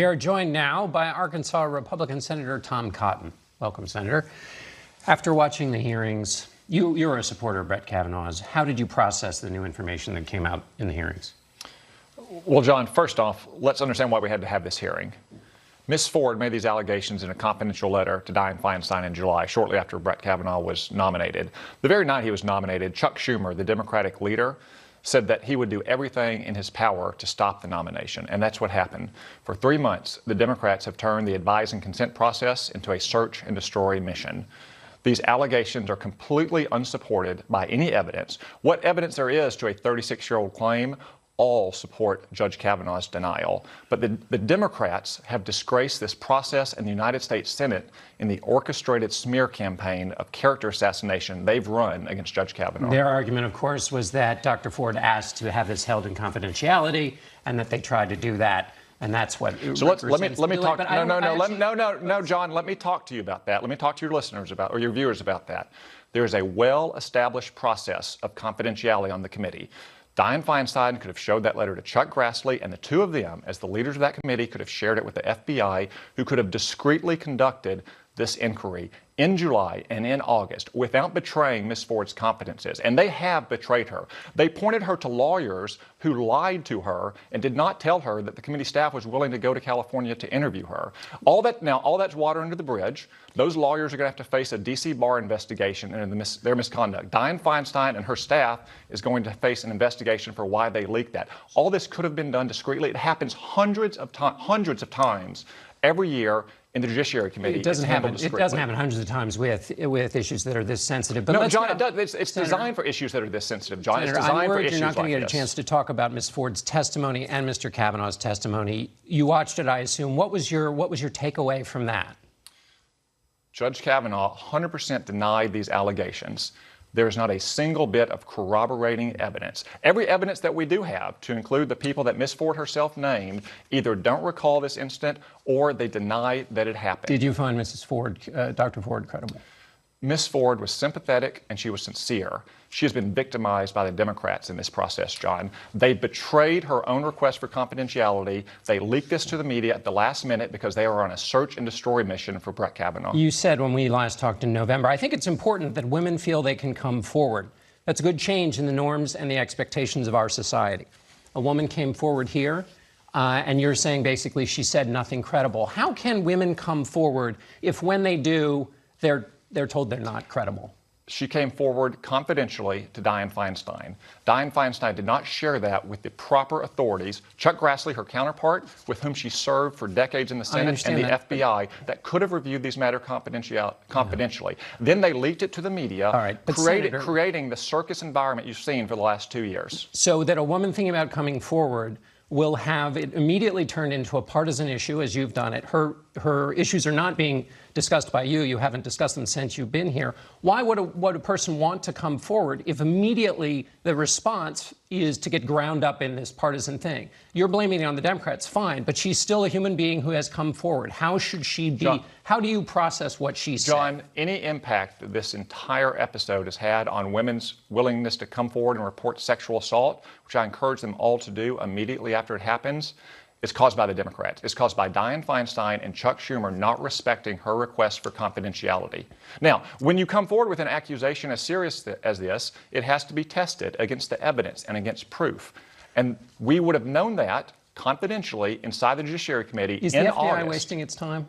We are joined now by Arkansas Republican Senator Tom Cotton. Welcome, Senator. After watching the hearings, you're a supporter of Brett Kavanaugh's. How did you process the new information that came out in the hearings? Well, John, first off, let's understand why we had to have this hearing. Ms. Ford made these allegations in a confidential letter to Dianne Feinstein in July, shortly after Brett Kavanaugh was nominated. The very night he was nominated, Chuck Schumer, the Democratic leader, said that he would do everything in his power to stop the nomination, and that's what happened. For 3 months, the Democrats have turned the advise and consent process into a search and destroy mission. These allegations are completely unsupported by any evidence. What evidence there is to a 36-year-old claim, all support Judge Kavanaugh's denial. But the Democrats have disgraced this process in the United States Senate in the orchestrated smear campaign of character assassination they've run against Judge Kavanaugh. Their argument, of course, was that Dr. Ford asked to have this held in confidentiality and that they tried to do that. And that's what. So let me talk. No, John. Let me talk to you about that. Let me talk to your listeners about, or your viewers about that. There is a well-established process of confidentiality on the committee. Dianne Feinstein could have showed that letter to Chuck Grassley, and the two of them, as the leaders of that committee, could have shared it with the FBI, who could have discreetly conducted this inquiry in July and in August without betraying Ms. Ford's confidences. And they have betrayed her. They pointed her to lawyers who lied to her and did not tell her that the committee staff was willing to go to California to interview her. All that's water under the bridge. Those lawyers are going to have to face a D.C. bar investigation into their misconduct. Dianne Feinstein and her staff is going to face an investigation for why they leaked that. All this could have been done discreetly. It happens hundreds of times every year in the Judiciary Committee. It doesn't happen hundreds of times with issues that are this sensitive. But no, John, it does. It's designed for issues that are this sensitive, John. Senator, it's designed I'm worried for issues you're not going to get like a chance to talk about Ms. Ford's testimony and Mr. Kavanaugh's testimony. You watched it, I assume. What was your takeaway from that? Judge Kavanaugh 100% denied these allegations. There is not a single bit of corroborating evidence. Every evidence that we do have, to include the people that Ms. Ford herself named, either don't recall this incident or they deny that it happened. Did you find Mrs. Ford, Dr. Ford, credible? Ms. Ford was sympathetic and she was sincere. She has been victimized by the Democrats in this process, John. They betrayed her own request for confidentiality. They leaked this to the media at the last minute because they are on a search and destroy mission for Brett Kavanaugh. You said when we last talked in November, I think it's important that women feel they can come forward. That's a good change in the norms and the expectations of our society. A woman came forward here, and you're saying basically she said nothing credible. How can women come forward if when they do, they're told they're not credible? She came forward confidentially to Dianne Feinstein. Dianne Feinstein did not share that with the proper authorities. Chuck Grassley, her counterpart, with whom she served for decades in the Senate, and the FBI, that could have reviewed these matters confidentially. Then they leaked it to the media, creating the circus environment you've seen for the last 2 years. So that a woman thinking about coming forward will have it immediately turned into a partisan issue, as you've done it. Her issues are not being discussed by you. You haven't discussed them since you've been here. Why would a person want to come forward if immediately the response is to get ground up in this partisan thing? You're blaming it on the Democrats, fine, but she's still a human being who has come forward. How should she be? John, how do you process what she said? John, any impact that this entire episode has had on women's willingness to come forward and report sexual assault, which I encourage them all to do immediately after it happens, it's caused by the Democrats. It's caused by Dianne Feinstein and Chuck Schumer not respecting her request for confidentiality. Now, when you come forward with an accusation as serious as this, it has to be tested against the evidence and against proof. And we would have known that confidentially inside the Judiciary Committee in August. Is the FBI wasting its time?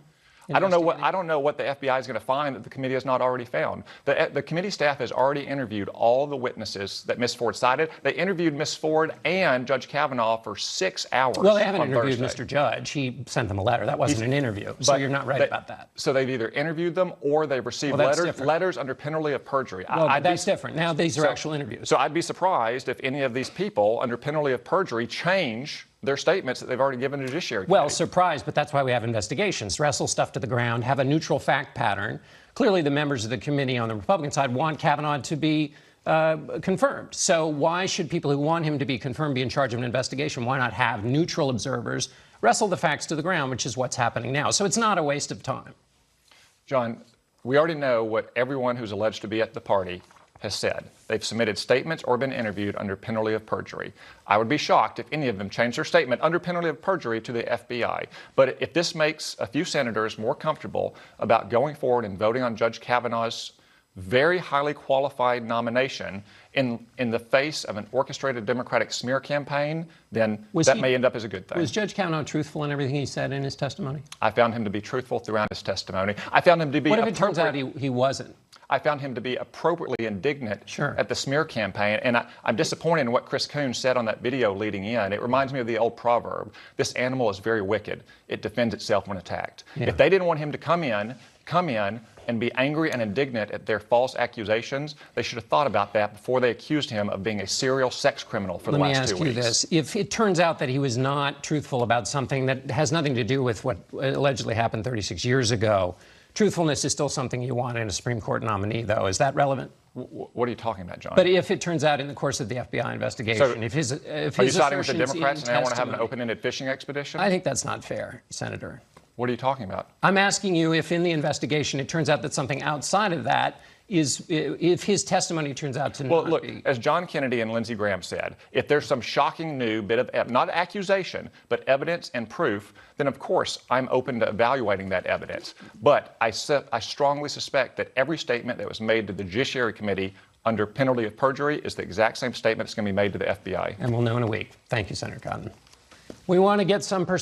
I don't know what the FBI is going to find that the committee has not already found. The committee staff has already interviewed all the witnesses that Ms. Ford cited. They interviewed Ms. Ford and Judge Kavanaugh for 6 hours. Well, they haven't interviewed Thursday. Mr. Judge. He sent them a letter. That wasn't an interview. So you're not right about that. So they've either interviewed them or they've received letters under penalty of perjury. Well, that's different. Now these are actual interviews. So I'd be surprised if any of these people under penalty of perjury change their statements that they've already given to the Judiciary Committee. Well, surprised, but that's why we have investigations. Wrestle stuff to the ground, have a neutral fact pattern. Clearly, the members of the committee on the Republican side want Kavanaugh to be confirmed. So why should people who want him to be confirmed be in charge of an investigation? Why not have neutral observers wrestle the facts to the ground, which is what's happening now? So it's not a waste of time. John, we already know what everyone who's alleged to be at the party has said. They've submitted statements or been interviewed under penalty of perjury. I would be shocked if any of them changed their statement under penalty of perjury to the FBI. But if this makes a few senators more comfortable about going forward and voting on Judge Kavanaugh's very highly qualified nomination in the face of an orchestrated Democratic smear campaign, then that may end up as a good thing. Was Judge Kavanaugh truthful in everything he said in his testimony? I found him to be truthful throughout his testimony. I found him to be. What if it turns out he wasn't? I found him to be appropriately indignant at the smear campaign. And I'm disappointed in what Chris Coons said on that video leading in. It reminds me of the old proverb, this animal is very wicked. It defends itself when attacked. Yeah. If they didn't want him to come in and be angry and indignant at their false accusations, they should have thought about that before they accused him of being a serial sex criminal for the last 2 weeks. Let me ask you this. If it turns out that he was not truthful about something that has nothing to do with what allegedly happened 36 years ago, truthfulness is still something you want in a Supreme Court nominee, though. Is that relevant? What are you talking about, John? But if it turns out in the course of the FBI investigation, if his are you siding with the Democrats and they want to have an open-ended fishing expedition? I think that's not fair, Senator. What are you talking about? I'm asking you if in the investigation it turns out that something outside of that is, if his testimony turns out to not be. Well, look, as John Kennedy and Lindsey Graham said, if there's some shocking new bit of, not accusation, but evidence and proof, then of course I'm open to evaluating that evidence. But I strongly suspect that every statement that was made to the Judiciary Committee under penalty of perjury is the exact same statement that's going to be made to the FBI. And we'll know in a week. Thank you, Senator Cotton. We want to get some perspective.